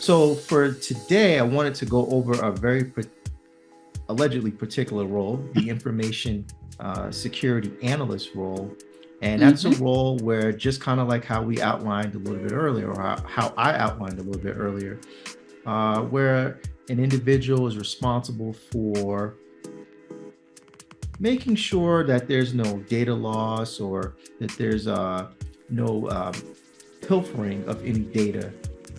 So for today, I wanted to go over a allegedly particular role, the information security analyst role. And that's a Mm-hmm. role where, just kind of like how we outlined a little bit earlier, or how I outlined a little bit earlier, where an individual is responsible for making sure that there's no data loss, or that there's no pilfering of any data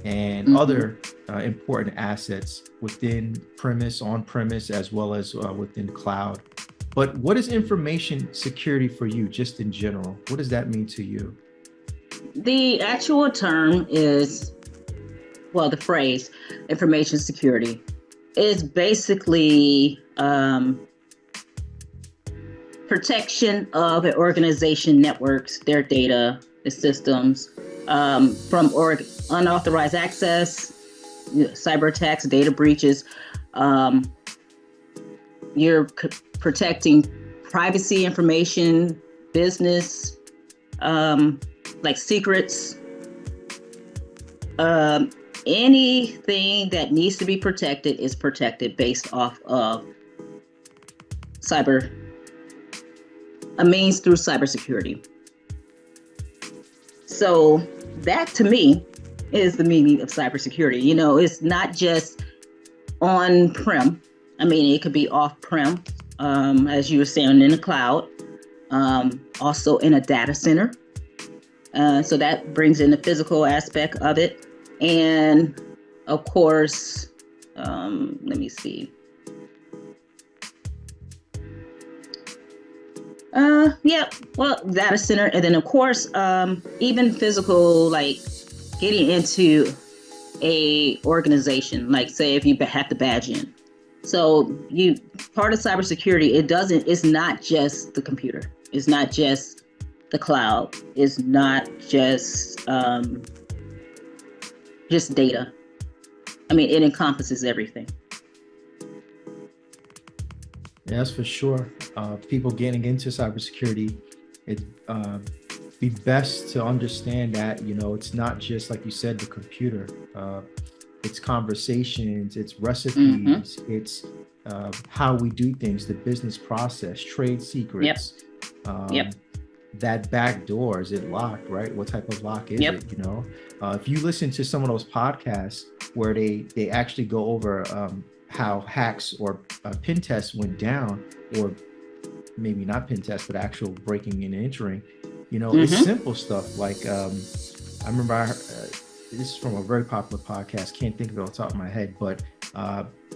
and Mm-hmm. other important assets within premise, on premise, as well as within cloud. But what is information security for you, just in general? What does that mean to you? The actual term is, well, the phrase information security is basically protection of an organization networks, their data, the systems, from unauthorized access, cyber attacks, data breaches. Um, you're protecting privacy information, business, um, like secrets, um, anything that needs to be protected is protected based off of cyber, a means through cybersecurity. So that to me is the meaning of cybersecurity. It's not just on-prem. I mean, it could be off-prem, as you were saying, in the cloud, also in a data center. So that brings in the physical aspect of it. And of course, let me see. Yeah, well, data center. And then of course, even physical, like getting into a organization, like say if you have to badge in. So part of cybersecurity, it's not just the computer. It's not just the cloud. It's not just data. I mean, it encompasses everything. Yeah, that's for sure. People getting into cybersecurity, it be best to understand that it's not just, like you said, the computer. It's conversations, it's Mm-hmm. recipes, it's how we do things, the business process, trade Yep. secrets. Um, Yep. that back door, is it locked, right? What type of lock is Yep. it? If you listen to some of those podcasts where they actually go over how hacks or pin tests went down, or maybe not pin tests, but actual breaking and entering, it's Mm-hmm. simple stuff like I remember this is from a very popular podcast. Can't think of it off the top of my head, but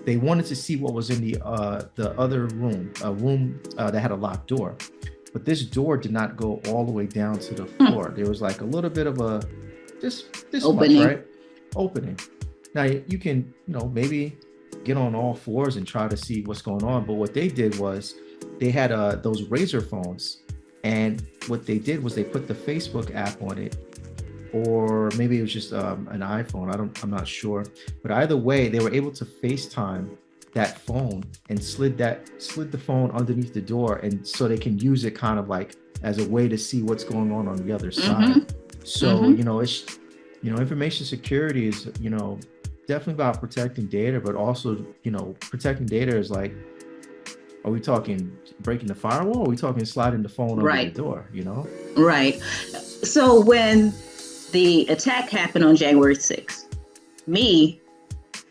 they wanted to see what was in the other room, a room that had a locked door. But this door did not go all the way down to the Hmm. floor. There was like a little bit of a this much, Opening. right? Opening. Now you can maybe get on all fours and try to see what's going on. But what they did was they had those razor phones, and what they did was they put the Facebook app on it, or maybe it was just an iPhone. I'm not sure, but either way, they were able to FaceTime that phone and slid the phone underneath the door, and so they can use it kind of like as a way to see what's going on the other Mm-hmm. side. So Mm-hmm. it's information security is definitely about protecting data, but also protecting data is like, are we talking breaking the firewall? Or are we talking sliding the phone under the Right. door? Right. So when the attack happened on January 6th, me,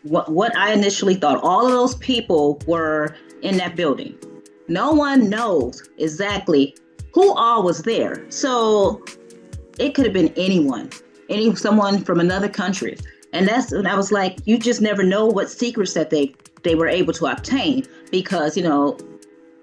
what I initially thought, all of those people were in that building. No one knows exactly who all was there. So it could have been someone from another country. And I was like, you just never know what secrets that they were able to obtain, because,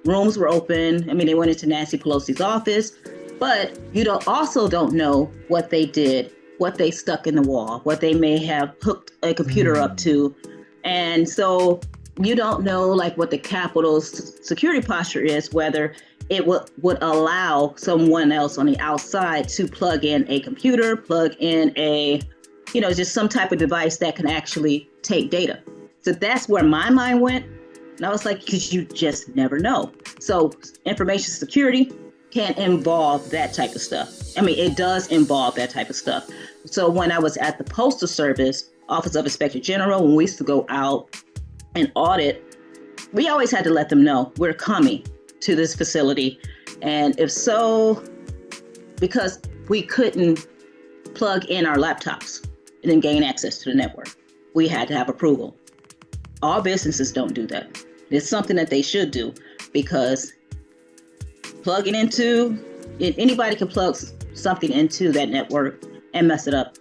rooms were open. I mean, they went into Nancy Pelosi's office, but don't know what they did, what they stuck in the wall, what they may have hooked a computer up Mm. to. And so you don't know like what the Capitol's security posture is, whether it would allow someone else on the outside to plug in a computer, plug in just some type of device that can actually take data. So that's where my mind went. And I was like, because you just never know. So information security can involve that type of stuff. I mean, it does involve that type of stuff. So when I was at the Postal Service, Office of Inspector General, when we used to go out and audit, we always had to let them know we're coming to this facility. And if so, because we couldn't plug in our laptops and then gain access to the network, we had to have approval. All businesses don't do that. It's something that they should do, because plugging into it, anybody can plug something into that network and mess it up.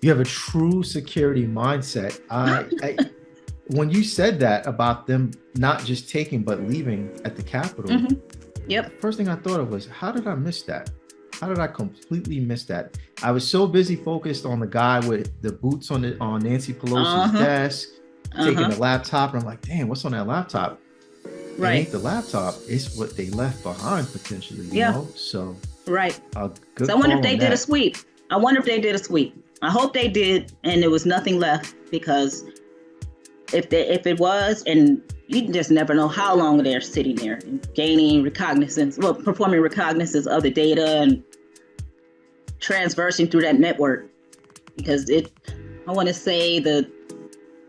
You have a true security mindset. When you said that about them not just taking but leaving at the Capitol, Yep. the first thing I thought of was, how did I miss that? How did I completely miss that? I was so busy focused on the guy with the boots on Nancy Pelosi's desk, taking the laptop, and I'm like, damn, what's on that laptop? Right. It ain't the laptop, it's what they left behind potentially, you know? So right. Good So I wonder if call they on did that. a sweep. I wonder if they did a sweep. I hope they did, and there was nothing left, because if it was, and you just never know how long they're sitting there and gaining recognizance, well, performing recognizance of the data and transversing through that network, because I want to say the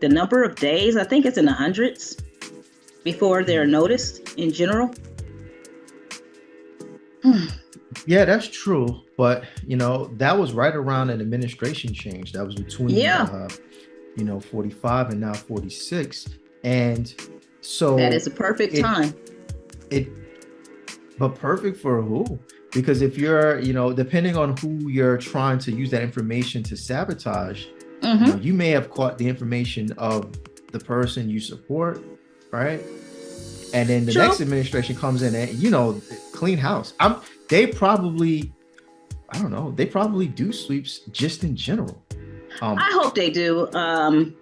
number of days, I think it's in the hundreds before they're noticed in general. Yeah, that's true. But, that was right around an administration change. That was between, 45 and now 46. And so that is a perfect time. But perfect for who? Because if you're, depending on who you're trying to use that information to sabotage, you may have caught the information of the person you support, right? And then the next administration comes in and, clean house. They probably do sweeps just in general. I hope they do. I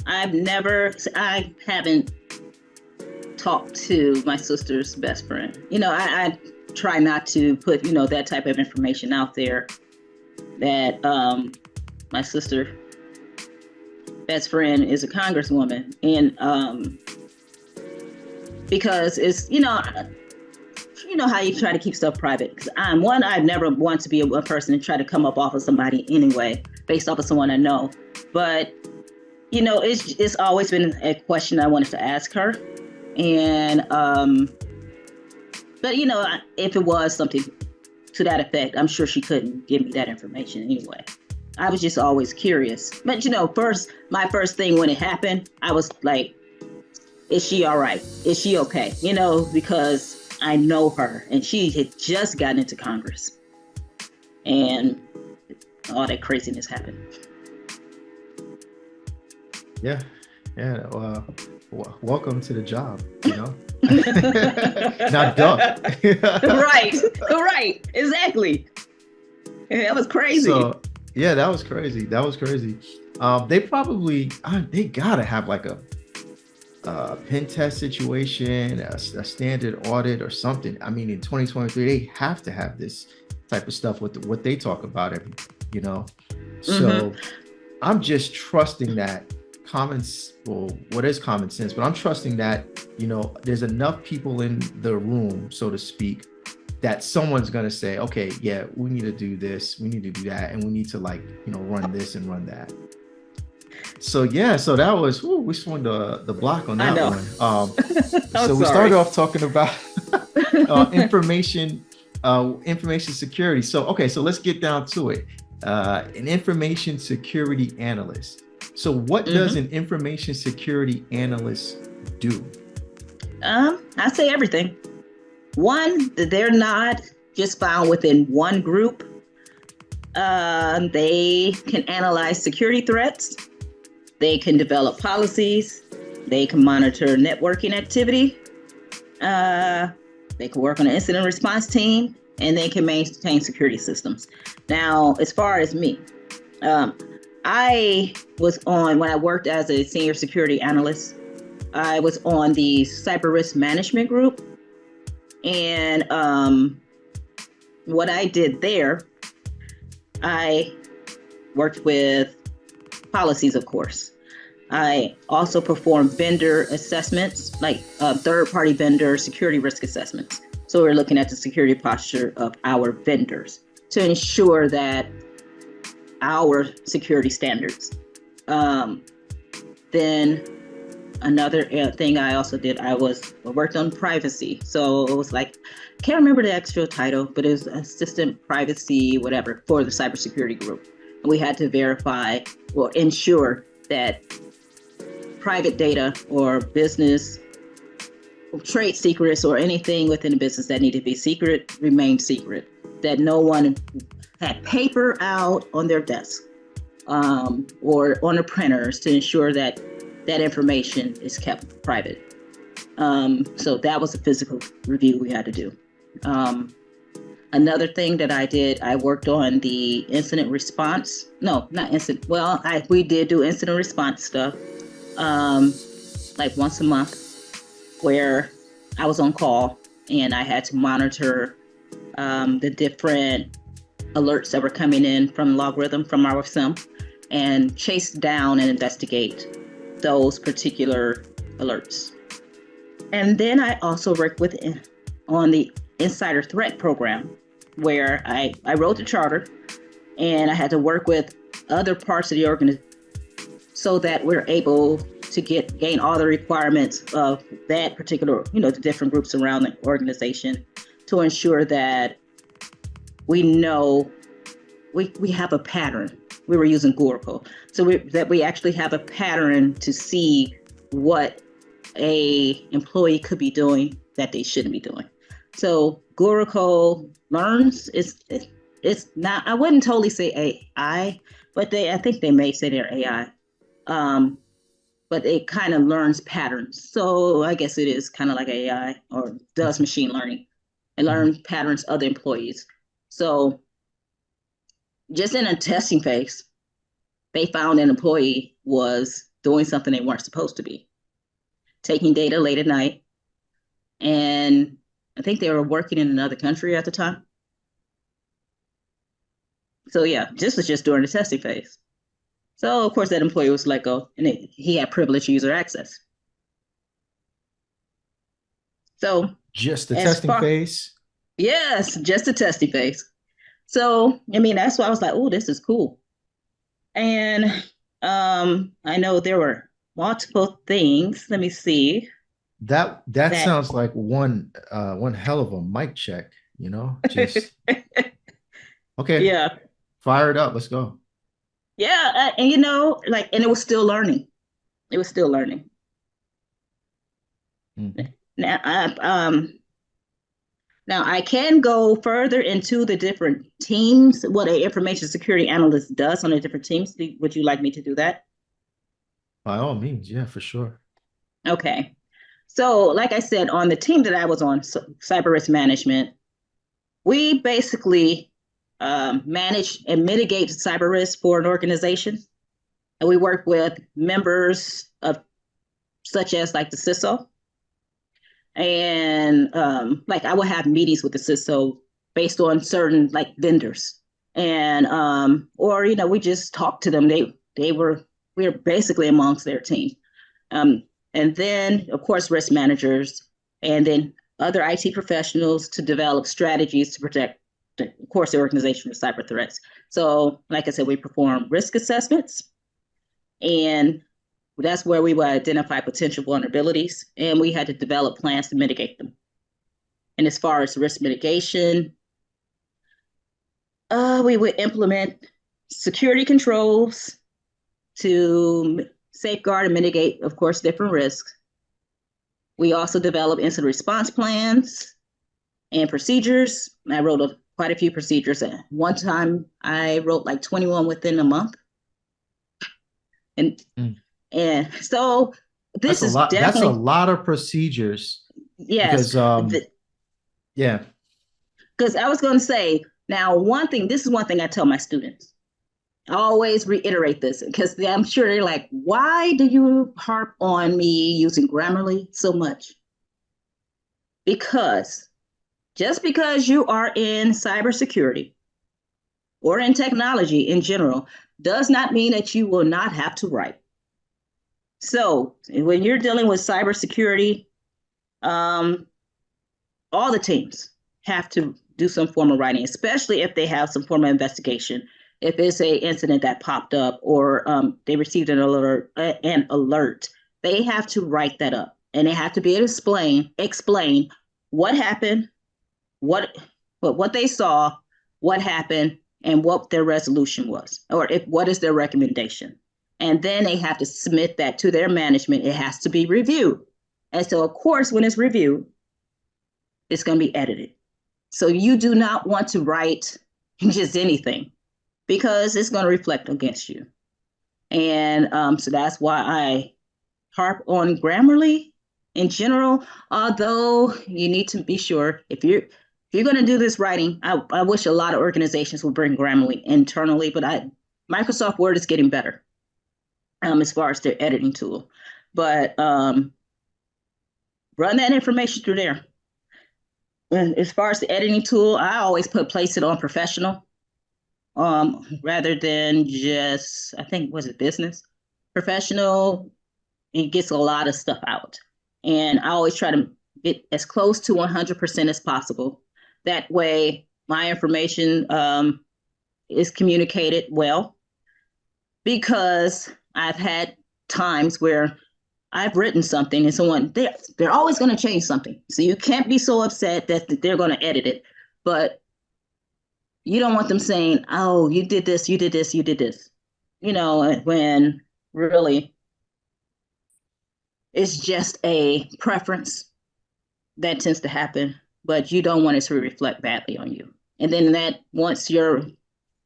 haven't talked to my sister's best friend. I try not to put, that type of information out there, that my sister best friend is a congresswoman. And because it's, how you try to keep stuff private. Because I've never want to be a person and try to come up off of somebody anyway, based off of someone I know. But, it's always been a question I wanted to ask her. And, but, if it was something to that effect, I'm sure she couldn't give me that information anyway. I was just always curious. But, my first thing when it happened, I was like, is she all right? Is she okay? Because I know her, and she had just gotten into Congress, and all that craziness happened. Yeah. Welcome to the job. Not duck. Right. Exactly. That was crazy. So yeah, that was crazy. They gotta have like a pen test situation, a standard audit or something. I mean, in 2023, they have to have this type of stuff with what they talk about So I'm just trusting that what is common sense, but I'm trusting that, there's enough people in the room, so to speak, that someone's going to say, okay, yeah, we need to do this, we need to do that, and we need to run this and run that. So that was, we swung the block on that one. So we started off talking about information security. So let's get down to it. An information security analyst. So what does an information security analyst do? I say everything. One, they're not just found within one group. They can analyze security threats. They can develop policies. They can monitor networking activity. They can work on an incident response team, and they can maintain security systems. Now, as far as me, I was when I worked as a senior security analyst, I was on the cyber risk management group. And what I did there, I worked with policies, of course. I also performed vendor assessments, like third-party vendor security risk assessments. So we're looking at the security posture of our vendors to ensure that our security standards. Um, then another thing I also did, I worked on privacy. So it was like, can't remember the actual title, but it was assistant privacy, whatever, for the cybersecurity group. And we had to verify or ensure that private data or business trade secrets or anything within the business that needed to be secret remained secret, that no one had paper out on their desk or on the printers to ensure that that information is kept private. So that was a physical review we had to do. Another thing that I did, I worked on the incident response. No, not incident. Well, we did do incident response stuff, like once a month, where I was on call and I had to monitor the different alerts that were coming in from logarithm from our SIM and chase down and investigate those particular alerts. And then I also worked on the insider threat program, where I wrote the charter and I had to work with other parts of the organization so that we're able to gain all the requirements of that particular, the different groups around the organization to ensure that we know we have a pattern. We were using Oracle, so that we actually have a pattern to see what a employee could be doing that they shouldn't be doing. So Oracle learns, it's not, I wouldn't totally say AI, but I think they may say they're AI. But it kind of learns patterns. So I guess it is kind of like AI or does machine learning. It learns patterns of the employees. So just in a testing phase, they found an employee was doing something they weren't supposed to be, taking data late at night. And I think they were working in another country at the time. So yeah, this was just during the testing phase. So of course that employee was let go and he had privileged user access. So just the testing phase? Yes, just the testing phase. So, I mean, that's why I was like, oh, this is cool. And I know there were multiple things. Let me see. That sounds like one hell of a mic check, just okay. Yeah. Fire it up. Let's go. Yeah. And and it was still learning. It was still learning. Now, now I can go further into the different teams, what an information security analyst does on the different teams. Would you like me to do that? By all means, yeah, for sure. Okay. So like I said, on the team that I was on, cyber risk management, we basically manage and mitigate cyber risk for an organization. And we work with members of such as like the CISO. And like I would have meetings with the CISO based on certain like vendors. And or we just talked to them. We were basically amongst their team. And then of course risk managers and then other IT professionals to develop strategies to protect of course the organization from cyber threats. So like I said, we perform risk assessments, and that's where we would identify potential vulnerabilities, and we had to develop plans to mitigate them. And as far as risk mitigation, we would implement security controls to safeguard and mitigate, of course, different risks. We also develop incident response plans and procedures. I wrote quite a few procedures. At one time, I wrote like 21 within a month. And so this is definitely that's a lot of procedures. Yes. Yeah. Because I was going to say, now this is one thing I tell my students. I always reiterate this because I'm sure they're like, why do you harp on me using Grammarly so much? Because just because you are in cybersecurity or in technology in general does not mean that you will not have to write. So when you're dealing with cybersecurity, all the teams have to do some form of writing, especially if they have some form of investigation. if it's a incident that popped up or they received an alert, they have to write that up, and they have to be able to explain what happened, what they saw, what happened, and what their resolution was, or what is their recommendation. And then they have to submit that to their management. It has to be reviewed. And so, of course, when it's reviewed, it's going to be edited. So you do not want to write just anything, because it's going to reflect against you. And so that's why I harp on Grammarly in general, although you need to be sure if you're going to do this writing. I wish a lot of organizations would bring Grammarly internally, but Microsoft Word is getting better as far as their editing tool. But run that information through there. And as far as the editing tool, I always place it on professional rather than just, I think, was it business? Professional, it gets a lot of stuff out. And I always try to get as close to 100% as possible. That way, my information is communicated well, because I've had times where I've written something and someone, they're always going to change something. So you can't be so upset that they're going to edit it. But you don't want them saying, oh, you did this, you did this, you did this. When really it's just a preference that tends to happen, but you don't want it to reflect badly on you. And then once your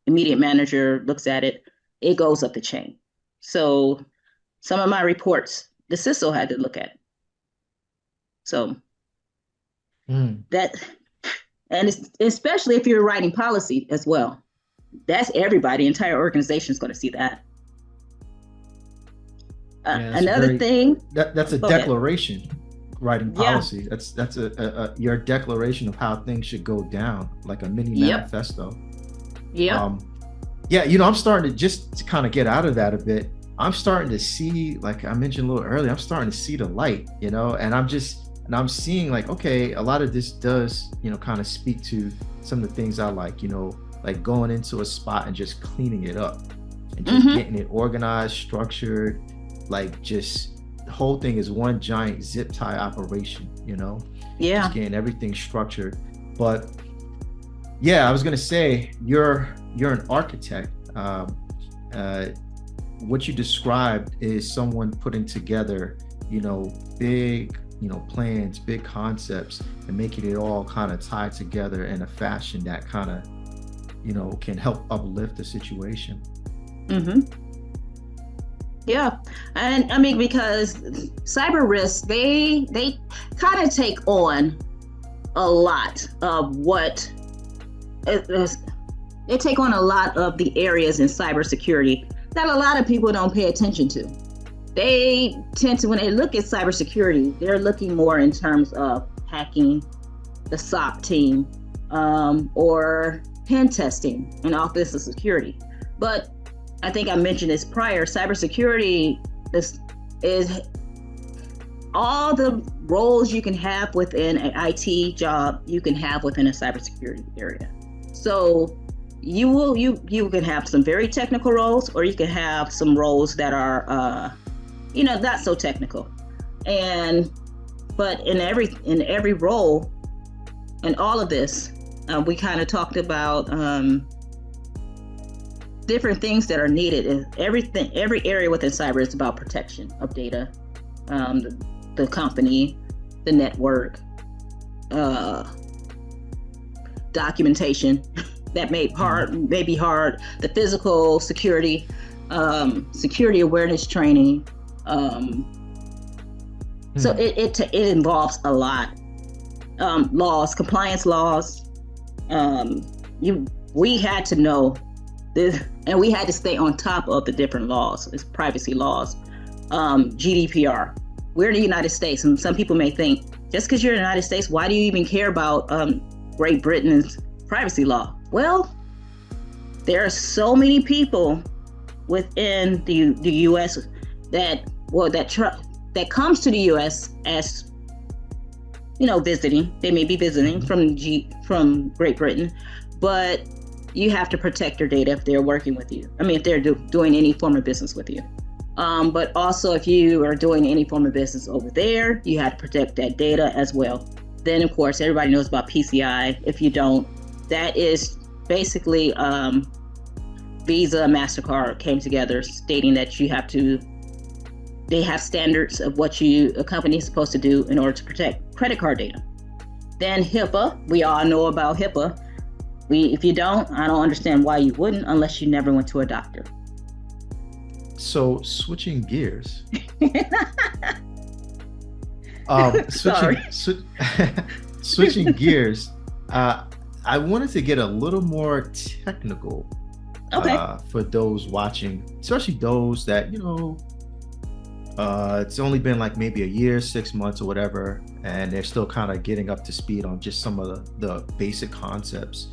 immediate manager looks at it, it goes up the chain. So some of my reports, the CISO had to look at it. So that, and especially if you're writing policy as well, that's everybody, entire organization is going to see that. Another thing. That's a declaration, writing policy. Yeah. That's your declaration of how things should go down, like a mini manifesto. Yeah. I'm starting to just kind of get out of that a bit. I'm starting to see, like I mentioned a little earlier, I'm starting to see the light, and I'm seeing like, okay, a lot of this does, kind of speak to some of the things I like, like going into a spot and just cleaning it up and just getting it organized, structured, like just the whole thing is one giant zip tie operation, just getting everything structured. But I was going to say, you're an architect. What you described is someone putting together, big, plans, big concepts, and making it all kind of tied together in a fashion that kind of, can help uplift the situation. Yeah, and I mean, because cyber risks, they kind of take on a lot of they take on a lot of the areas in cybersecurity that a lot of people don't pay attention to. They tend to, when they look at cybersecurity, they're looking more in terms of hacking, the SOC team, or pen testing and offensive security. But I think I mentioned this prior, cybersecurity is all the roles you can have within an IT job, you can have within a cybersecurity area. So you can have some very technical roles, or you can have some roles that are not so technical. But in every role, and all of this, we kind of talked about different things that are needed. Every area within cyber is about protection of data, the company, the network, documentation that may be hard, the physical security, security awareness training. So it involves a lot. Laws, compliance laws. We had to know this, and we had to stay on top of the different laws. It's privacy laws, GDPR. We're in the United States, and some people may think, just because you're in the United States, why do you even care about Great Britain's privacy law? Well, there are so many people within the U.S. that comes to the U.S. as visiting. They may be visiting from Great Britain, but you have to protect your data if they're working with you. I mean, if they're doing any form of business with you. But also, if you are doing any form of business over there, you have to protect that data as well. Then, of course, everybody knows about PCI. If you don't, that is basically Visa and MasterCard came together stating that they have standards of what a company is supposed to do in order to protect credit card data. Then HIPAA, we all know about HIPAA. If you don't, I don't understand why you wouldn't unless you never went to a doctor. So switching gears. Switching gears. I wanted to get a little more technical. Okay. For those watching, especially those that, it's only been like maybe a year, 6 months or whatever, and they're still kind of getting up to speed on just some of the basic concepts.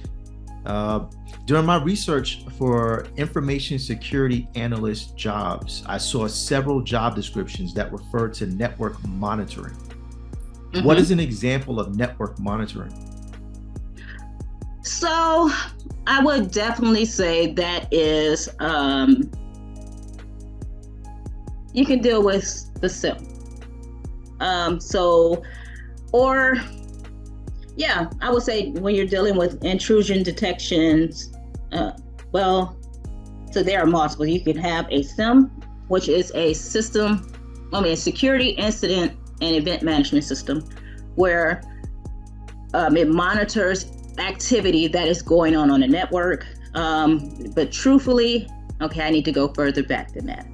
During my research for Information Security Analyst jobs, I saw several job descriptions that referred to network monitoring. Mm-hmm. What is an example of network monitoring? So I would definitely say that is, you can deal with the SIM. I would say when you're dealing with intrusion detections, so there are multiple. You can have a SIM, which is a security incident and event management system, where it monitors activity that is going on the network. But truthfully, I need to go further back than that.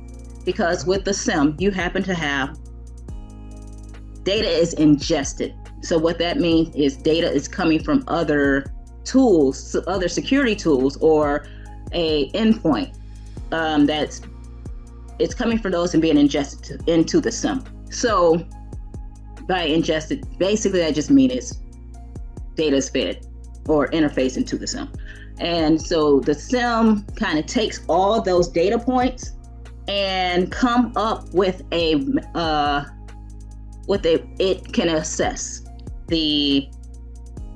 Because with the SIM, you happen to have data is ingested. So what that means is data is coming from other tools, other security tools, or a endpoint it's coming from those and being ingested into the SIM. So by ingested, basically that just means data is fed or interface into the SIM. And so the SIM kind of takes all those data points and come up with it can assess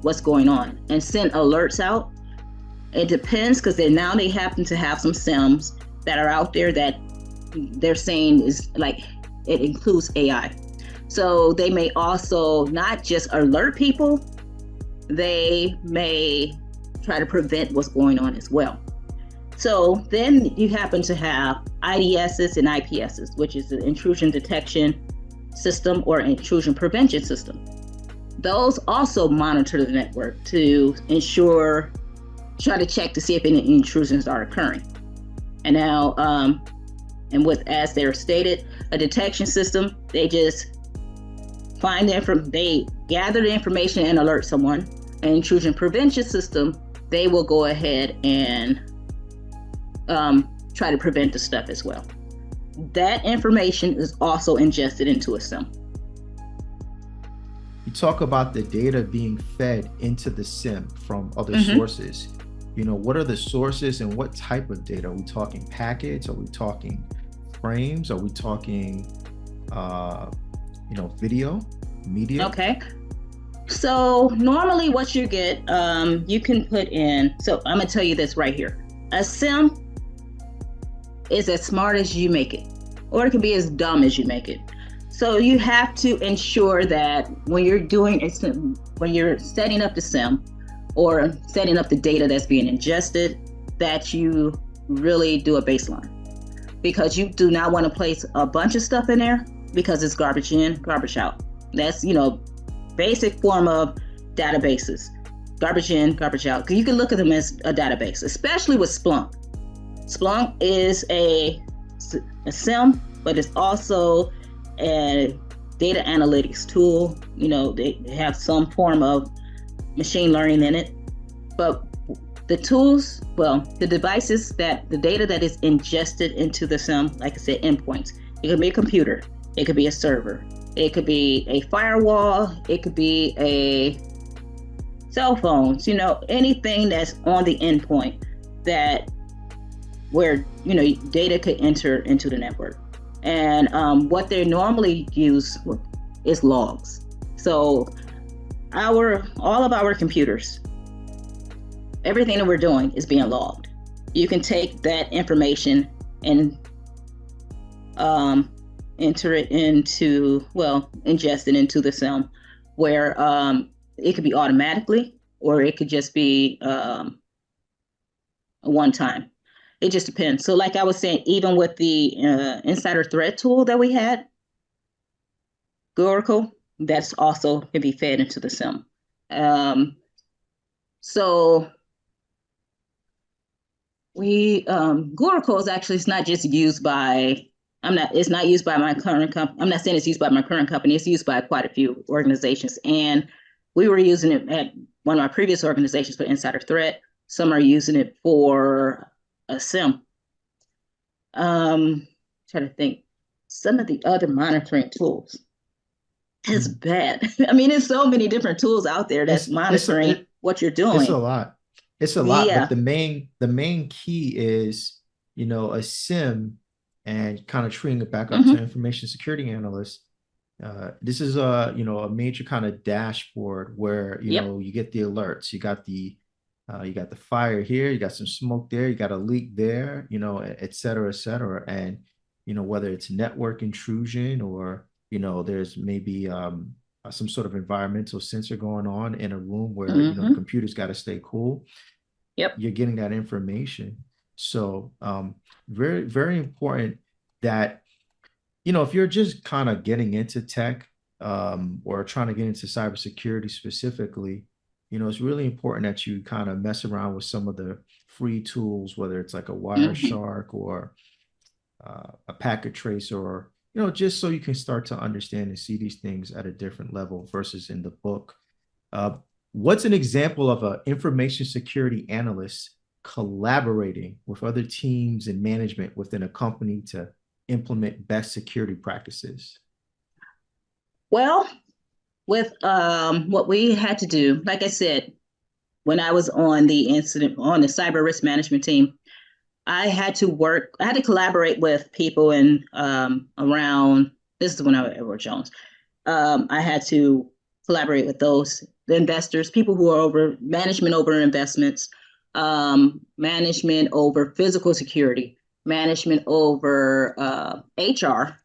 what's going on and send alerts out. It depends, because they happen to have some SIMs that are out there that they're saying is like, it includes AI. So they may also not just alert people, they may try to prevent what's going on as well. So then you happen to have IDSs and IPSs, which is the intrusion detection system or intrusion prevention system. Those also monitor the network to try to check to see if any intrusions are occurring. And now, as they're stated, a detection system, they just they gather the information and alert someone. An intrusion prevention system, they will go ahead and try to prevent the stuff as well. That information is also ingested into a SIM. You talk about the data being fed into the SIM from other sources. What are the sources and what type of data? Are we talking packets? Are we talking frames? Are we talking, video, media? Okay. So normally what you get, you can put in, so I'm gonna tell you this right here. A SIM is as smart as you make it, or it can be as dumb as you make it. So you have to ensure that when you're when you're setting up the SIM or setting up the data that's being ingested, that you really do a baseline, because you do not want to place a bunch of stuff in there, because it's garbage in, garbage out. That's, basic form of databases. Garbage in, garbage out. Because you can look at them as a database, especially with Splunk. Splunk is a SIM, but it's also a data analytics tool. They have some form of machine learning in it. But the tools, the devices the data that is ingested into the SIM, like I said, endpoints. It could be a computer. It could be a server. It could be a firewall. It could be a cell phones, anything that's on the endpoint where data could enter into the network. And what they normally use is logs. So all of our computers, everything that we're doing is being logged. You can take that information and enter it into, ingest it into the SIM, where it could be automatically, or it could just be a one time. It just depends. So like I was saying, even with the insider threat tool that we had, Oracle, that's also can be fed into the SIM. So we Oracle is actually, it's not just used by, it's not used by my current company. I'm not saying it's used by my current company. It's used by quite a few organizations. And we were using it at one of our previous organizations for insider threat. Some are using it for a SIM. Trying to think. Some of the other monitoring tools. It's bad. I mean, there's so many different tools out there that's monitoring what you're doing. It's a lot. It's a lot. Yeah. But the main key is, a SIM, and kind of treating it back up to information security analyst. This is a major kind of dashboard where you get the alerts. You got the fire here, you got some smoke there, you got a leak there, et cetera, et cetera. And whether it's network intrusion, or there's maybe some sort of environmental sensor going on in a room where the computer's got to stay cool. Yep. You're getting that information. So very, very important that if you're just kind of getting into tech, or trying to get into cybersecurity specifically, it's really important that you kind of mess around with some of the free tools, whether it's like a Wireshark or a packet tracer, or just so you can start to understand and see these things at a different level versus in the book. What's an example of an information security analyst collaborating with other teams and management within a company to implement best security practices? Well, with what we had to do, like I said, when I was on the cyber risk management team, I had to collaborate with people in around, this is when I was at Edward Jones. I had to collaborate with the investors, people who are over management over investments, management over physical security, management over HR,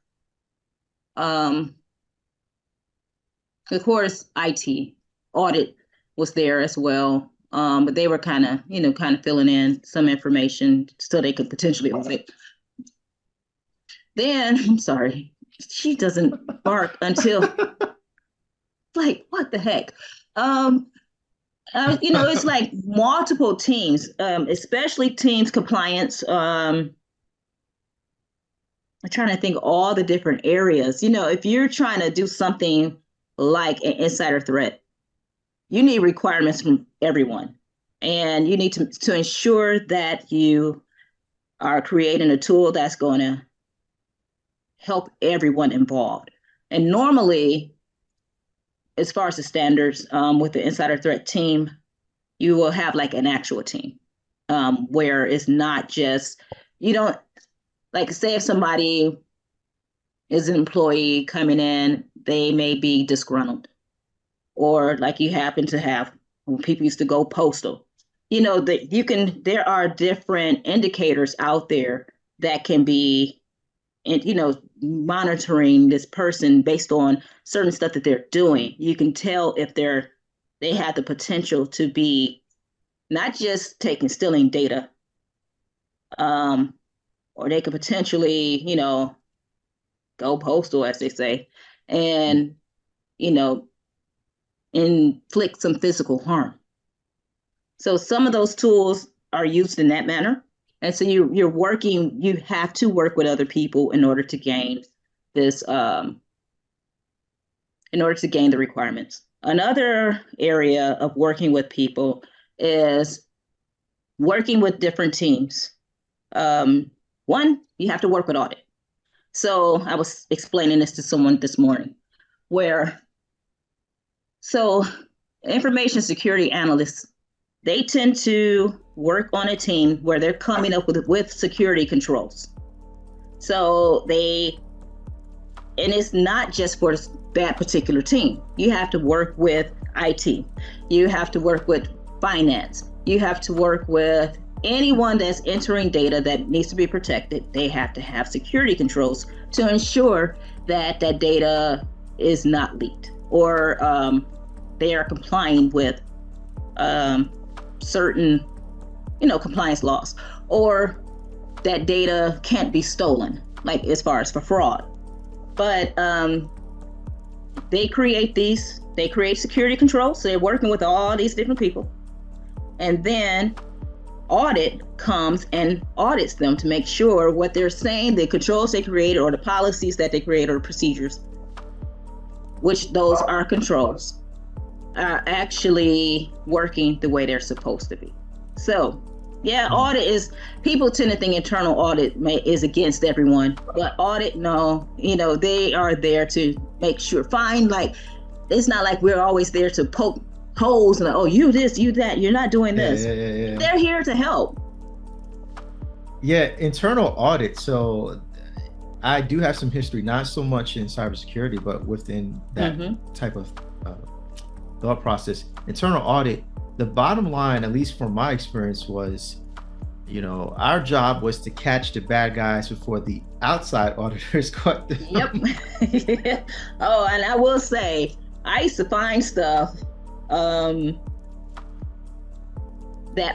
of course, IT audit was there as well. But they were kind of filling in some information so they could potentially audit. Then, I'm sorry, she doesn't bark until, like, what the heck? It's like multiple teams, especially teams compliance. I'm trying to think all the different areas. If you're trying to do something like an insider threat, you need requirements from everyone. And you need to ensure that you are creating a tool that's going to help everyone involved. And normally, as far as the standards, with the insider threat team, you will have like an actual team, where it's not just, like, say if somebody is an employee coming in, they may be disgruntled, or like you happen to have when people used to go postal. There are different indicators out there that can be, monitoring this person based on certain stuff that they're doing. You can tell if they have the potential to be not just stealing data, or they could potentially, go postal, as they say, and, inflict some physical harm. So some of those tools are used in that manner. And so you have to work with other people in order to gain this, in order to gain the requirements. Another area of working with people is working with different teams. One, you have to work with audit. So I was explaining this to someone this morning, information security analysts, they tend to work on a team where they're coming up with security controls. So and it's not just for that particular team. You have to work with IT. You have to work with finance. you have to work with anyone that's entering data that needs to be protected. They have to have security controls to ensure that that data is not leaked, or they are complying with certain, compliance laws, or that data can't be stolen, like as far as for fraud. But they create security controls. So they're working with all these different people. And then audit comes and audits them to make sure what they're saying, the controls they created, or the policies that they create, or the procedures, which those are controls, are actually working the way they're supposed to be. So yeah, audit is, people tend to think internal audit is against everyone, but audit, no, they are there to make sure, it's not like we're always there to poke holes and you this, you that, you're not doing this. Yeah. They're here to help. Yeah, internal audit. So I do have some history, not so much in cybersecurity, but within that type of thought process. Internal audit, the bottom line, at least from my experience, was, our job was to catch the bad guys before the outside auditors caught them. Yep. Oh, and I will say, I used to find stuff that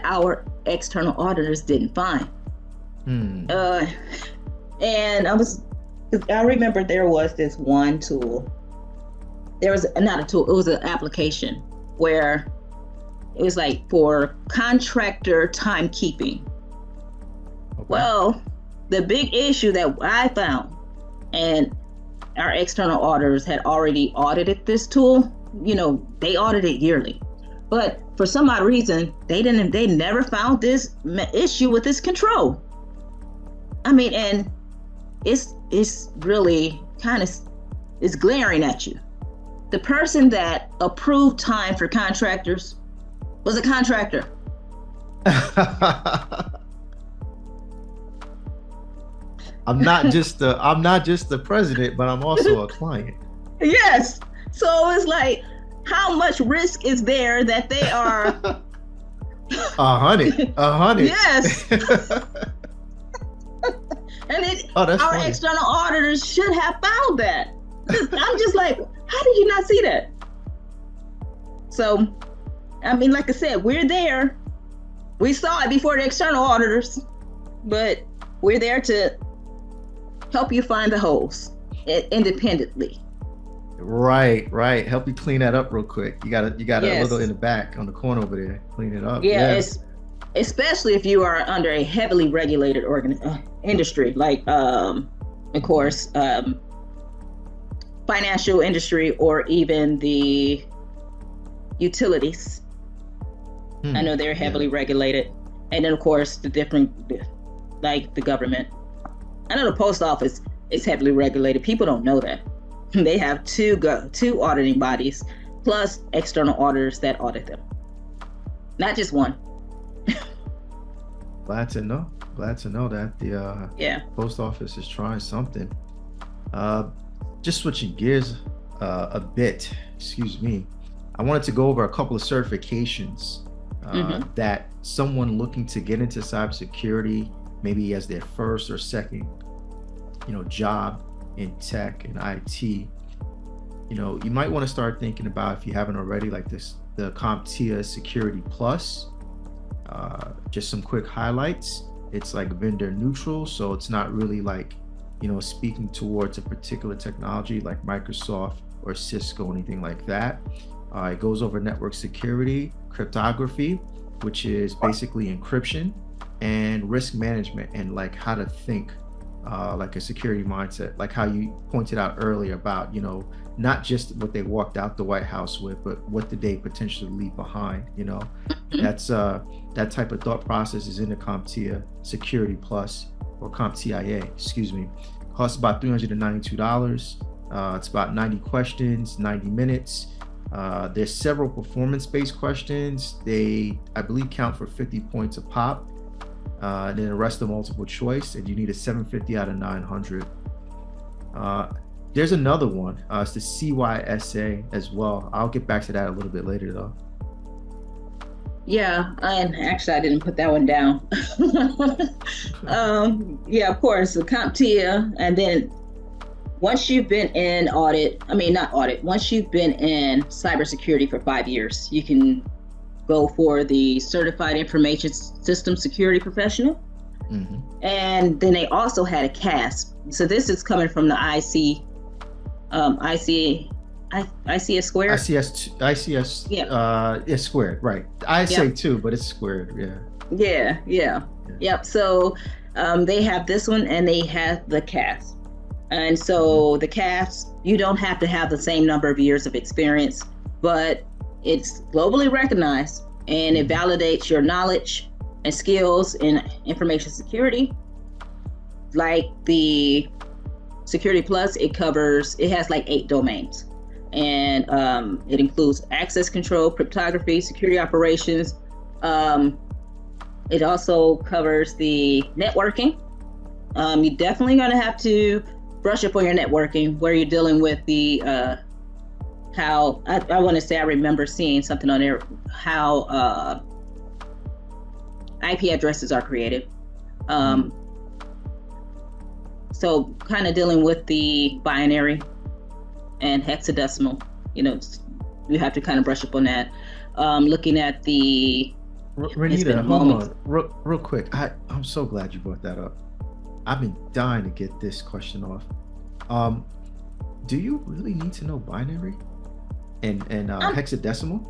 our external auditors didn't find. And I remember there was this one tool. There was not a tool, it was an application where it was like for contractor timekeeping. Okay. Well, the big issue that I found, and our external auditors had already audited this tool, they audit it yearly. But for some odd reason, they never found this issue with this control. I mean, and it's really it's glaring at you. The person that approved time for contractors was a contractor. I'm not just the president, but I'm also a client. Yes. So it's like, how much risk is there that they are 100? Yes. And our funny. External auditors should have found that. I'm just like, how did you not see that? So, I mean, like I said, we're there. We saw it before the external auditors, but we're there to help you find the holes independently. Right. Help you clean that up real quick. You got a little in the back on the corner over there. Clean it up. Yeah. Especially if you are under a heavily regulated industry, like, of course, financial industry, or even the utilities. I know they're heavily regulated. And then, of course, the different, like the government. I know the post office is heavily regulated. People don't know that. They have two auditing bodies, plus external auditors that audit them. Not just one. Glad to know that the post office is trying something. Just switching gears a bit, excuse me. I wanted to go over a couple of certifications that someone looking to get into cybersecurity, maybe as their first or second, job in tech and IT, you might want to start thinking about, if you haven't already, like the CompTIA Security Plus. Just some quick highlights. It's like vendor neutral, so it's not really like, speaking towards a particular technology like Microsoft or Cisco, anything like that. It goes over network security, cryptography, which is basically encryption, and risk management, and like how to think like a security mindset, like how you pointed out earlier about, not just what they walked out the White House with, but what did they potentially leave behind. That's that type of thought process is in the CompTIA Security Plus, or CompTIA, excuse me. Costs about $392. It's about 90 questions, 90 minutes. There's several performance-based questions. They, I believe, count for 50 points a pop. And then the rest are multiple choice, and you need a 750 out of 900. There's another one. It's the CYSA as well. I'll get back to that a little bit later, though. Yeah, and actually, I didn't put that one down. Yeah, of course, the CompTIA, and then once you've been in audit, I mean, not audit, once you've been in cybersecurity for 5 years, you can go for the Certified Information System Security Professional. And then they also had a CASP. So this is coming from the ICS squared. ICS, Yeah. is squared, right? I say Yep. two, but it's squared. Yeah. Yeah. Yep. So they have this one and they have the CASP. And so the CASP, you don't have to have the same number of years of experience, but it's globally recognized and it validates your knowledge and skills in information security. Like the Security Plus, it has like 8 domains. And it includes access control, cryptography, security operations. It also covers the networking. You're definitely going to have to brush up on your networking where you're dealing with the how I want to say I remember seeing something on there how IP addresses are created. So kind of dealing with the binary and hexadecimal, you have to kind of brush up on that. Looking at the Renita, hold on, real quick. I'm so glad you brought that up. I've been dying to get this question off. Do you really need to know binary and hexadecimal?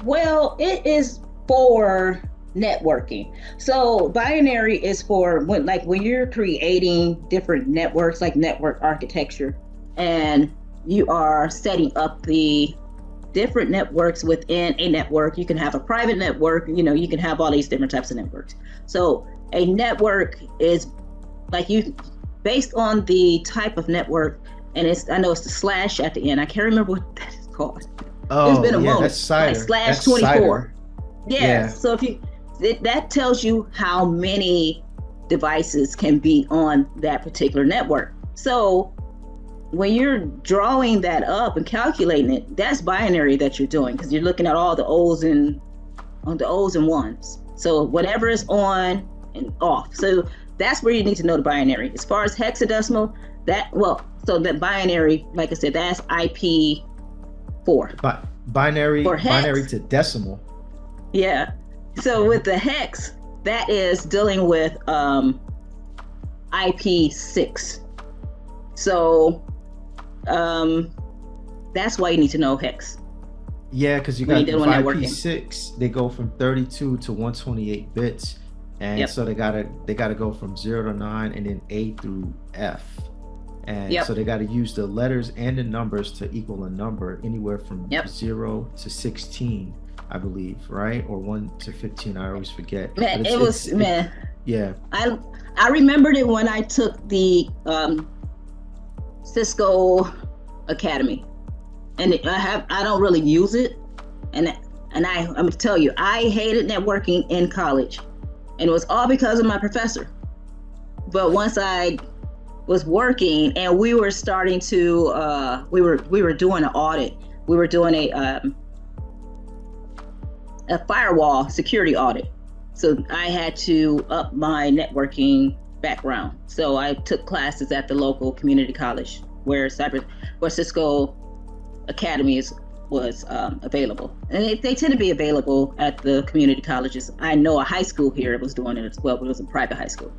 Well, it is for networking. So binary is for when you're creating different networks, like network architecture, and you are setting up the different networks within a network. You can have a private network, you can have all these different types of networks. So a network is based on the type of network, and I know it's the slash at the end. I can't remember what that is called. Oh, it's been a moment. That's CIDR. Like /24. Yeah. So that tells you how many devices can be on that particular network. So when you're drawing that up and calculating it, that's binary that you're doing, because you're looking at all the O's and ones. So whatever is on and off. So that's where you need to know the binary. As far as hexadecimal, so that binary, like I said, that's IP4. But binary to decimal. Yeah. So with the hex, that is dealing with IP6. So that's why you need to know hex. Yeah, because you got IP6, they go from 32 to 128 bits. And so they gotta go from 0 to 9 and then A through F. And so they gotta use the letters and the numbers to equal a number anywhere from 0 to 16, I believe, right? Or 1 to 15, I always forget. Man, yeah. I remembered it when I took the Cisco Academy. And I don't really use it. And I'm gonna tell you, I hated networking in college. And it was all because of my professor. But once I was working and we were starting to, we were doing an audit. We were doing a firewall security audit. So I had to up my networking background. So I took classes at the local community college where Cisco Academy was available. And they tend to be available at the community colleges. I know a high school here was doing it as well, but it was a private high school.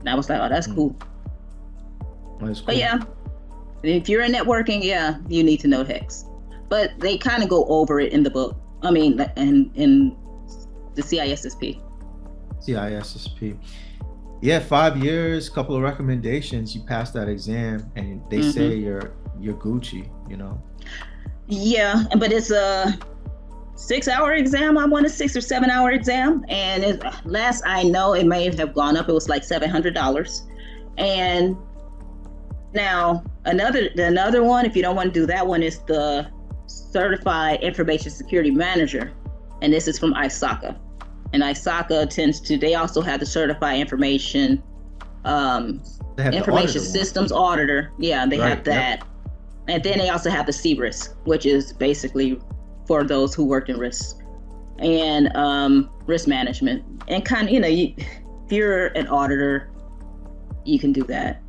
And I was like, oh, that's cool. That's cool. But yeah, if you're in networking, you need to know hex. But they kind of go over it in the book. I mean, in the CISSP. CISSP. Yeah, 5 years, couple of recommendations. You pass that exam, and they say you're Gucci. Yeah, but it's a 6-hour exam. I want a 6 or 7 hour exam, and last I know, it may have gone up. It was like $700. And now another one, if you don't want to do that one, is the Certified Information Security Manager, and this is from ISACA. And ISACA they also have the Certified Information Systems Auditor. Yeah, they have that. Yep. And then they also have the CRISC, which is basically for those who worked in risk. and risk management, and kind of, if you're an auditor, you can do that.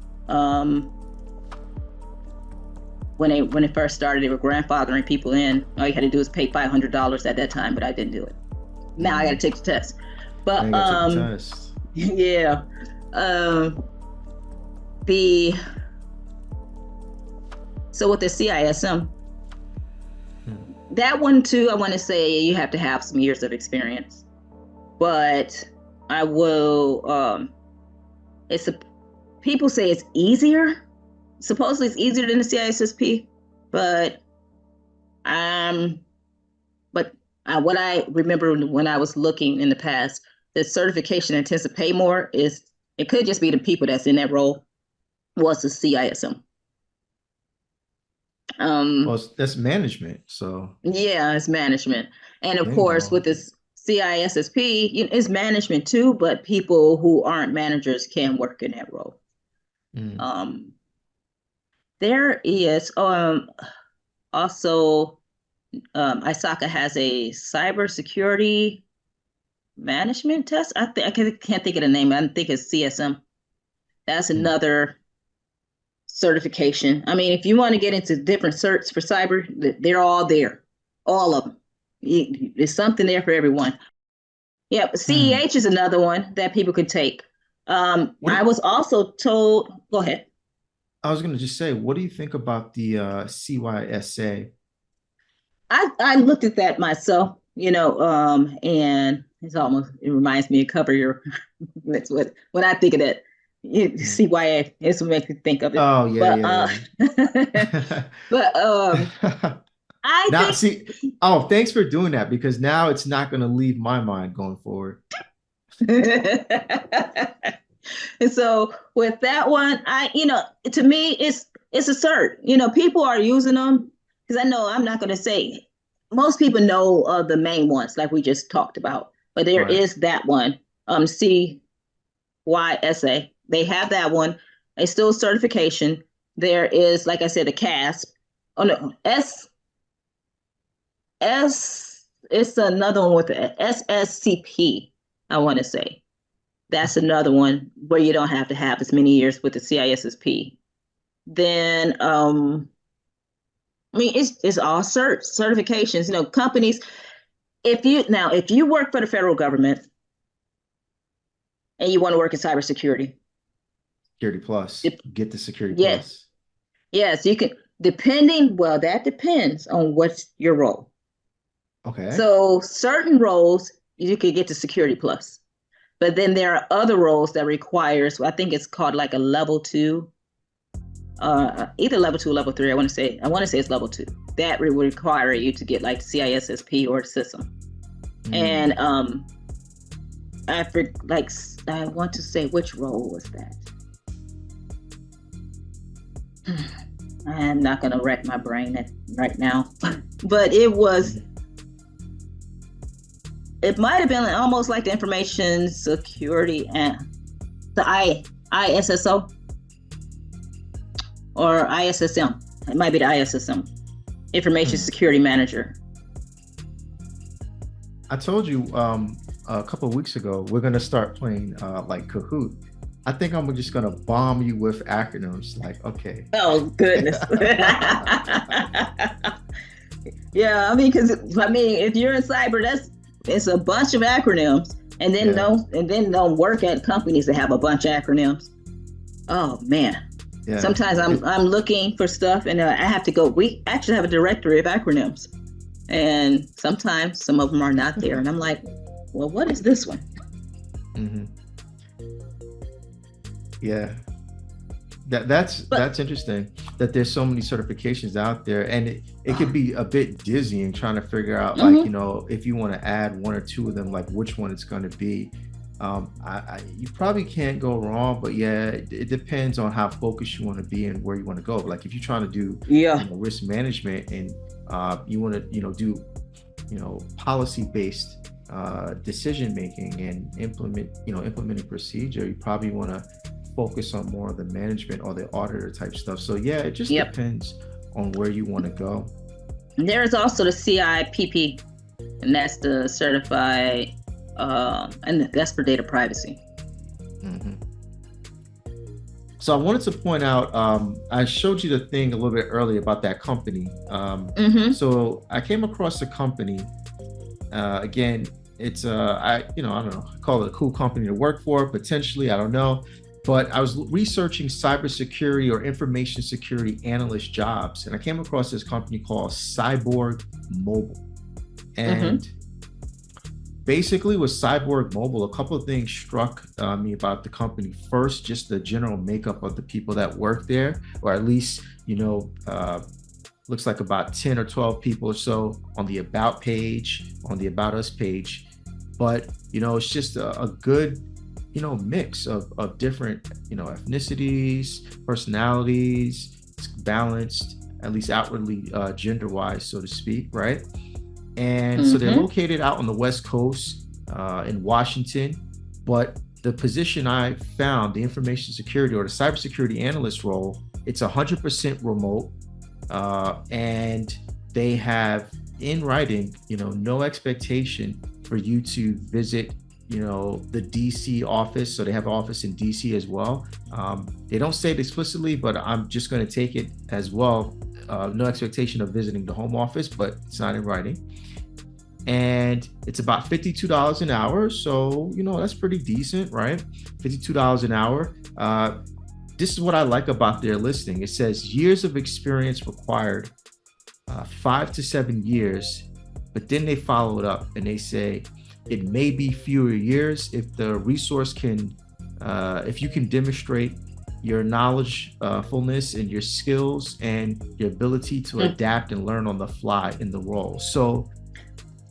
When it first started, they were grandfathering people in. All you had to do was pay $500 at that time, but I didn't do it. Now I got to take the test. But yeah, so with the CISM, that one too, I want to say you have to have some years of experience. But I will. People say it's easier. Supposedly it's easier than the CISSP, but what I remember when I was looking in the past, the certification that tends to pay more is, it could just be the people that's in that role, was the CISM. Well, that's management, so. Yeah, it's management. And of course, with this CISSP, it's management too, but people who aren't managers can work in that role. There is also ISACA has a cybersecurity management test. I can't think of the name. I think it's CSM. That's another certification. I mean, if you want to get into different certs for cyber, they're all there, all of them. There's something there for everyone. Yeah, CEH is another one that people could take. I was also told, go ahead. I was going to just say, what do you think about the CYSA? I looked at that myself, and it reminds me of Cover Your. That's when I think of that. CYA, it's what makes me think of it. Oh yeah, but thanks for doing that, because now it's not going to leave my mind going forward. And so with that one, to me, it's a cert. People are using them, because I know, I'm not going to say, most people know the main ones like we just talked about, but there is that one, CYSA. They have that one. It's still a certification. There is, like I said, a CASP. Oh no, it's another one with the SSCP, I want to say. That's another one where you don't have to have as many years with the CISSP. Then, it's all certifications. Companies. If you work for the federal government and you want to work in cybersecurity, Security Plus, get the Security Plus. Yes, you can. That depends on what's your role. Okay. So certain roles you could get to Security Plus. But then there are other roles that requires, I think it's called like a level 2, either level 2 or level 3. I want to say it's level 2. That would require you to get like CISSP or system. And I want to say, which role was that? I'm not going to wreck my brain right now, but it might have been almost like the Information Security and the ISSO or ISSM. It might be the ISSM, Information Security Manager. I told you a couple of weeks ago, we're going to start playing like Kahoot. I think I'm just going to bomb you with acronyms. Like, okay. Oh, goodness. Yeah, because if you're in cyber, it's a bunch of acronyms, and then don't work at companies that have a bunch of acronyms. Oh man. Yeah. Sometimes I'm looking for stuff, and I have to go. We actually have a directory of acronyms, and sometimes some of them are not there, and I'm like, well, what is this one? Yeah. That's interesting that there's so many certifications out there, and it could be a bit dizzying trying to figure out if you want to add one or two of them, like which one it's going to be. You probably can't go wrong, but it depends on how focused you want to be and where you want to go. Like if you're trying to do risk management and you want to do policy-based decision making and implementing procedure, you probably want to focus on more of the management or the auditor type stuff. So it just depends on where you want to go. There's also the CIPP. and that's the certified, and that's for data privacy. Mm-hmm. So I wanted to point out, I showed you the thing a little bit earlier about that company. So I came across a company. Again, it's I don't know, I call it a cool company to work for, potentially, I don't know. But I was researching cybersecurity or information security analyst jobs, and I came across this company called Cyborg Mobile. And basically with Cyborg Mobile, a couple of things struck me about the company. First, just the general makeup of the people that work there, or at least, looks like about 10 or 12 people or so on the About page, on the About Us page. But, it's just a good, mix of different, ethnicities, personalities. It's balanced, at least outwardly, gender-wise, so to speak, right? And so they're located out on the West Coast in Washington. But the position I found, the information security or the cybersecurity analyst role, it's 100% remote. And they have in writing, no expectation for you to visit, the DC office. So they have an office in DC as well. They don't say it explicitly, but I'm just going to take it as well. No expectation of visiting the home office, but it's not in writing. And it's about $52 an hour. So, that's pretty decent, right? $52 an hour. This is what I like about their listing. It says years of experience required, 5 to 7 years, but then they follow it up and they say it may be fewer years if the resource can, if you can demonstrate your knowledgefulness and your skills and your ability to adapt and learn on the fly in the role. So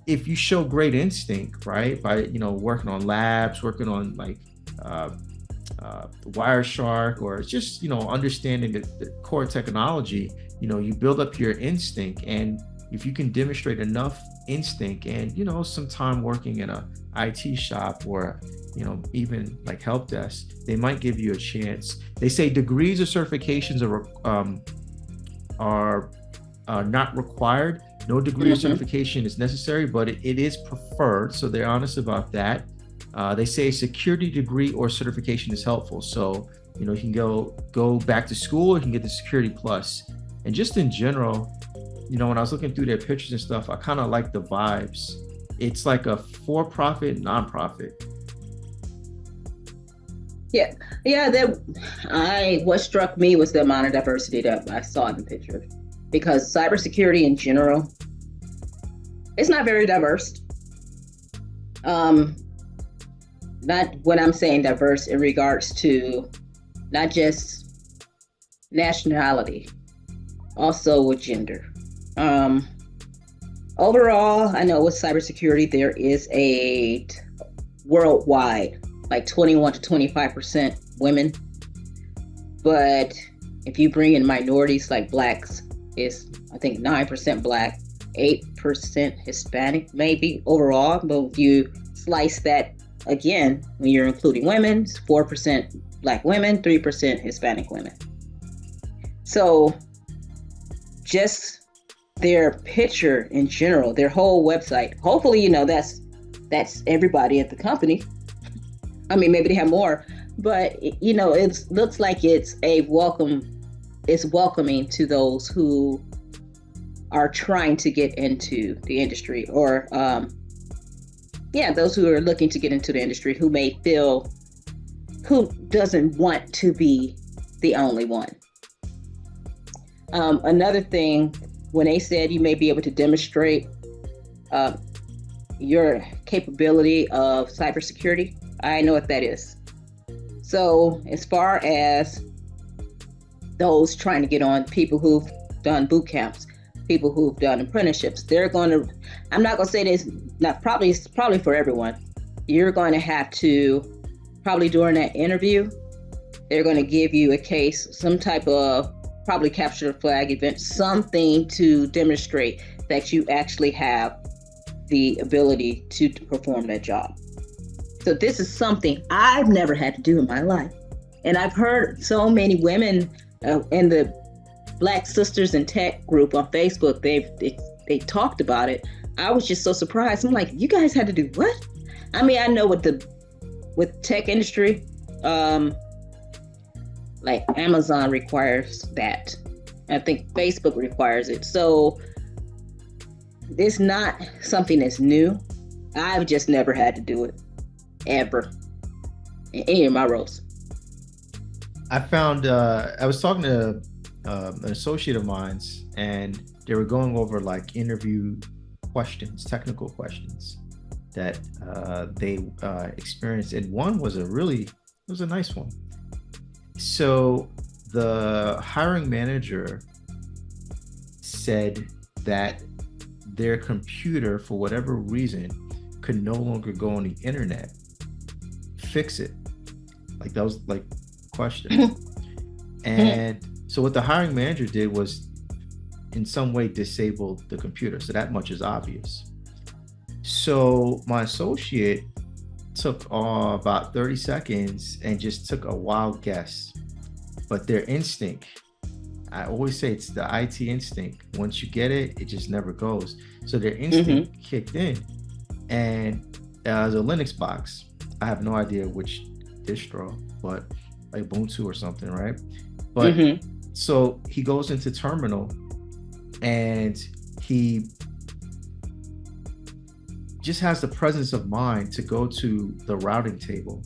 if you show great instinct, right, by, working on labs, working on like Wireshark, or just, understanding the core technology, you build up your instinct. And if you can demonstrate enough instinct and, some time working in a IT shop or, even like help desk, they might give you a chance. They say degrees or certifications are not required. No degree or certification is necessary, but it is preferred. So they're honest about that. They say a security degree or certification is helpful. So, you can go back to school, or you can get the Security Plus. And just in general, when I was looking through their pictures and stuff, I kind of like the vibes. It's like a for-profit, nonprofit. Yeah. What struck me was the amount of diversity that I saw in the picture, because cybersecurity in general, it's not very diverse. Not when I'm saying diverse in regards to not just nationality, also with gender. Overall, I know with cybersecurity, there is a worldwide, like 21 to 25% women. But if you bring in minorities like blacks, it's, I think, 9% black, 8% Hispanic, maybe overall. But if you slice that again, when you're including women, it's 4% black women, 3% Hispanic women. So just their picture in general, their whole website, hopefully, that's everybody at the company. I mean, maybe they have more, but it looks like it's welcoming to those who are trying to get into the industry, or those who are looking to get into the industry, who may feel, who doesn't want to be the only one. Another thing, when they said you may be able to demonstrate your capability of cybersecurity, I know what that is. So as far as those trying to get on, people who've done boot camps, people who've done apprenticeships, I'm not going to say this, it's probably for everyone. You're going to have to, probably during that interview, they're going to give you a case, some type of probably capture the flag event, something to demonstrate that you actually have the ability to perform that job. So this is something I've never had to do in my life. And I've heard so many women in the Black Sisters in Tech group on Facebook, they talked about it, I was just so surprised. I'm like, you guys had to do what? I mean, I know with tech industry, um, like Amazon requires that. I think Facebook requires it. So it's not something that's new. I've just never had to do it ever in any of my roles. I found I was talking to an associate of mine's, and they were going over like interview questions, technical questions that they experienced, and one was it was a nice one. So the hiring manager said that their computer, for whatever reason, could no longer go on the internet. Fix it. Like that was like question. And so what the hiring manager did was in some way disable the computer. So that much is obvious. So my associate took about 30 seconds and just took a wild guess. But their instinct, I always say it's the IT instinct. Once you get it, it just never goes. So their instinct kicked in. And as a Linux box, I have no idea which distro, but like Ubuntu or something, right? But so he goes into terminal and he just has the presence of mind to go to the routing table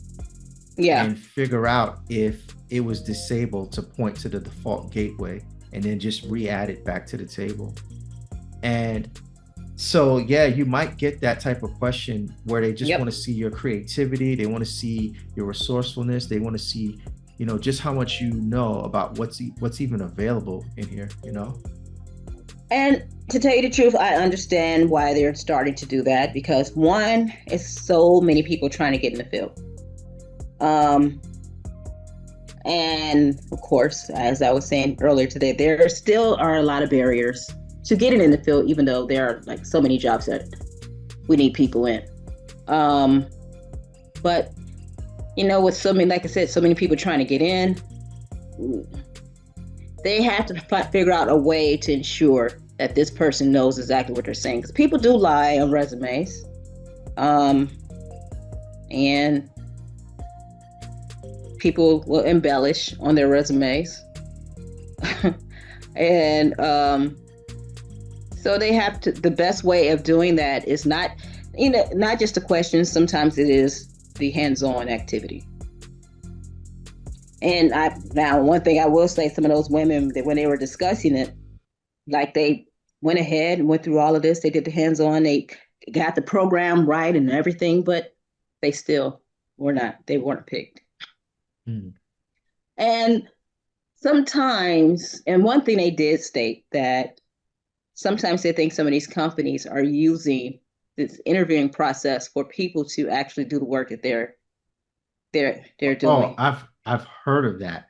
and figure out if it was disabled to point to the default gateway and then just re-add it back to the table. And so, yeah, you might get that type of question where they just want to see your creativity. They want to see your resourcefulness. They want to see, just how much you know about what's even available in here, And to tell you the truth, I understand why they're starting to do that because one, it's so many people trying to get in the field. And of course, as I was saying earlier today, there still are a lot of barriers to getting in the field, even though there are like so many jobs that we need people in. But with so many, like I said, so many people trying to get in, they have to figure out a way to ensure that this person knows exactly what they're saying. Because people do lie on resumes. And people will embellish on their resumes. And so they have to, the best way of doing that is not just the questions. Sometimes it is the hands-on activity. And now one thing I will say, some of those women that when they were discussing it, like they went ahead and went through all of this, they did the hands-on, they got the program right and everything, but they still weren't picked. And sometimes, and one thing they did state that sometimes they think some of these companies are using this interviewing process for people to actually do the work that they're doing. Oh, I've heard of that.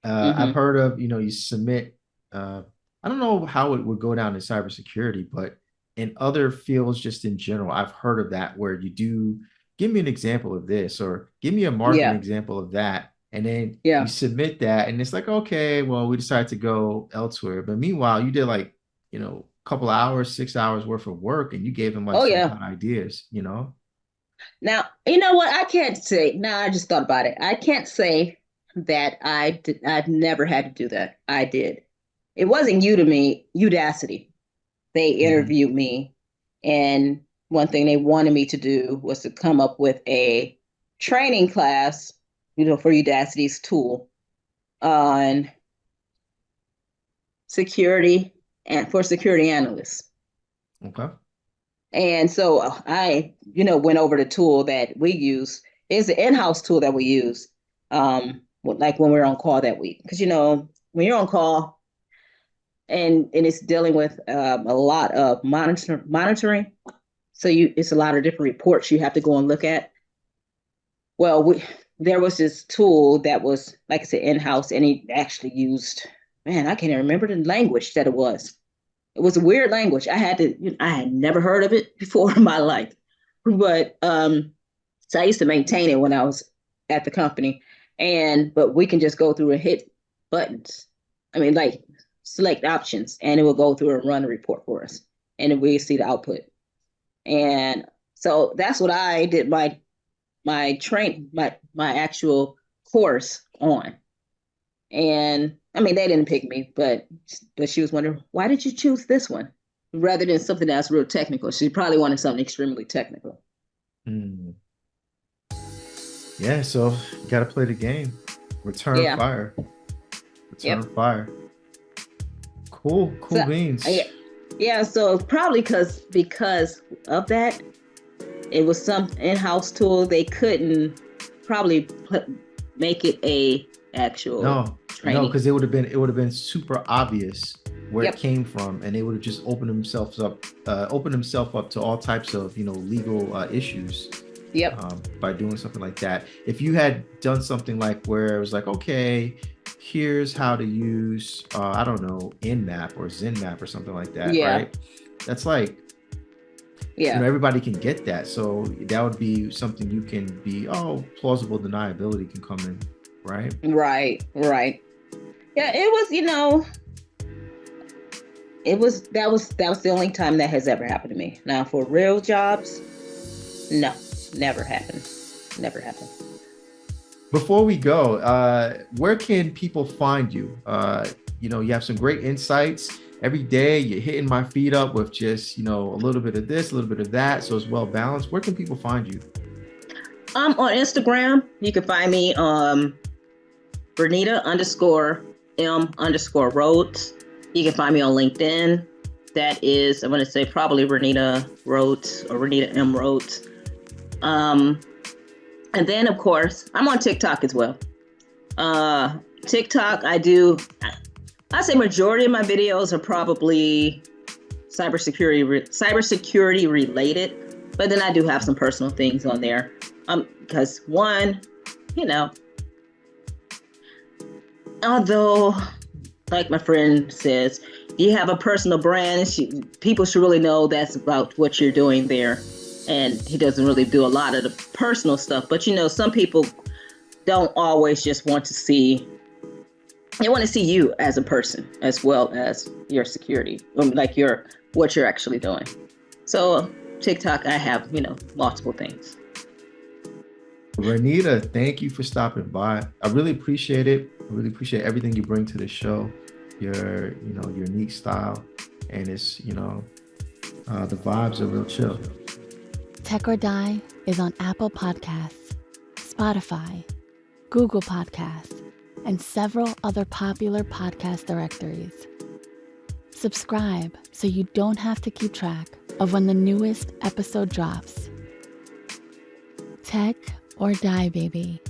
I've heard of, you submit, I don't know how it would go down in cybersecurity, but in other fields, just in general, I've heard of that where you do, give me an example of this, or give me a marketing example of that. And then you submit that and it's like, okay, well, we decided to go elsewhere. But meanwhile, you did like, a couple hours, 6 hours worth of work and you gave them like some kind of ideas, Now, you know what? I can't say, now I just thought about it. I can't say that I've never had to do that. I did. It wasn't Udacity. They interviewed me. And one thing they wanted me to do was to come up with a training class, for Udacity's tool on security and for security analysts. Okay. And so I, went over the tool that we use. It's an in-house tool that we use, like when we're on call that week. Because, when you're on call and it's dealing with a lot of monitoring, so it's a lot of different reports you have to go and look at. Well, there was this tool that was, like I said, in-house, and it actually used, man, I can't even remember the language that it was. It was a weird language. I had never heard of it before in my life. But so I used to maintain it when I was at the company. But we can just go through and hit buttons. I mean, like select options, and it will go through and run a report for us. And then we see the output. And so that's what I did my actual course on. And I mean, they didn't pick me, but she was wondering, why did you choose this one rather than something that's real technical? She probably wanted something extremely technical. Mm. Yeah, so you got to play the game. Return Yeah. fire. Return Yep. fire. Cool, cool So beans. yeah, yeah. So probably because of that, it was some in-house tool. They couldn't probably make it a actual No, training. because it would have been super obvious where it Yep. came from, and they would have just opened themselves up to all types of legal issues Yep. by doing something like that. If you had done something like where it was like, okay, here's how to use I don't know, Nmap or ZenMap or something like that, Yeah. right? That's like Yeah. everybody can get that, so that would be something you can be, oh, plausible deniability can come in, right? Right. Right. Yeah. It was. That was the only time that has ever happened to me. Now for real jobs, no, never happened. Never happened. Before we go, where can people find you? You have some great insights. Every day you're hitting my feed up with just, a little bit of this, a little bit of that. So it's well balanced. Where can people find you? On Instagram, you can find me Renita _M _Rhodes. You can find me on LinkedIn. That is, I'm going to say probably Renita Rhodes or Renita M Rhodes. And then, of course, I'm on TikTok as well. TikTok, I say majority of my videos are probably cybersecurity related, but then I do have some personal things on there. Because one, you know, although, like my friend says, you have a personal brand, people should really know that's about what you're doing there. And he doesn't really do a lot of the personal stuff, but some people don't always just want to see. They want to see you as a person as well as your security, like what you're actually doing. So TikTok, I have multiple things. Renita, thank you for stopping by. I really appreciate it. I really appreciate everything you bring to the show. Your unique style, and the vibes are real chill. Tech or Die is on Apple Podcasts, Spotify, Google Podcasts, and several other popular podcast directories. Subscribe so you don't have to keep track of when the newest episode drops. Tech or Die, baby.